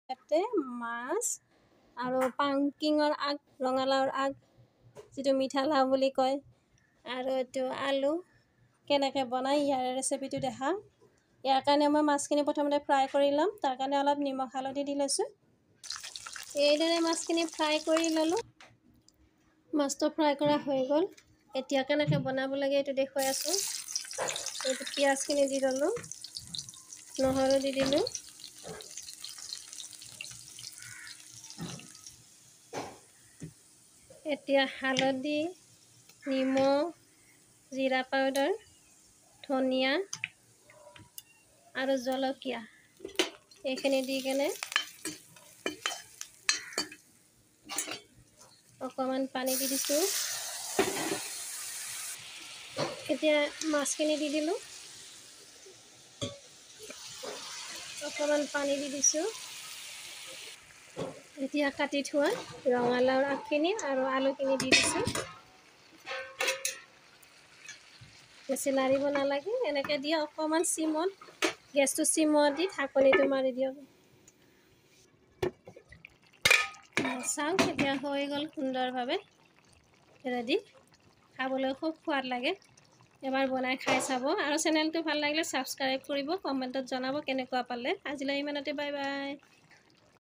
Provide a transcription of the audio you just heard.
ইয়াতে মাছ আৰু পাংকিঙৰ আগ, ৰঙালাওৰ আগ, যিটো মিঠা লাও বুলি কয়, আৰু এইটো আলু কেনেকৈ বনাই ইয়াৰ ৰেচিপিটো দেখাম। ইয়াৰ কাৰণে মই মাছখিনি প্ৰথমতে ফ্ৰাই কৰি ল'ম। তাৰ কাৰণে অলপ নিমখ হালধি দি লৈছোঁ। এইদৰে মাছখিনি ফ্ৰাই কৰি ল'লোঁ। মাছটো ফ্ৰাই কৰা হৈ গ'ল। এতিয়া কেনেকৈ বনাব লাগে এইটো দেখুৱাই আছোঁ। এইটো পিঁয়াজখিনি দি ল'লোঁ, নহৰু দি দিলোঁ, এতিয়া হালধি, নিমখ, জিৰা পাউডাৰ, ধনিয়া আৰু জলকীয়া এইখিনি দি কেনে অকণমান পানী দি দিছোঁ। এতিয়া মাছখিনি দি দিলোঁ, অকণমান পানী দি দিছোঁ। এতিয়া কাটি থোৱা ৰঙালাওৰ আগখিনি আৰু আলুখিনি দি দিছোঁ। বেছি লাৰিব নালাগে, এনেকৈ দি অকণমান গেছটো চিমত দি ঢাকনিটো মাৰি দিয়ক। চাওক, এতিয়া হৈ গ'ল সুন্দৰভাৱে ৰেডি। খাবলৈ খুব সোৱাদ লাগে। এবাৰ বনাই খাই চাব আৰু চেনেলটো ভাল লাগিলে ছাবস্ক্ৰাইব কৰিব, কমেণ্টত জনাব কেনেকুৱা পালে। আজিলৈ ইমানতে, বাই বাই।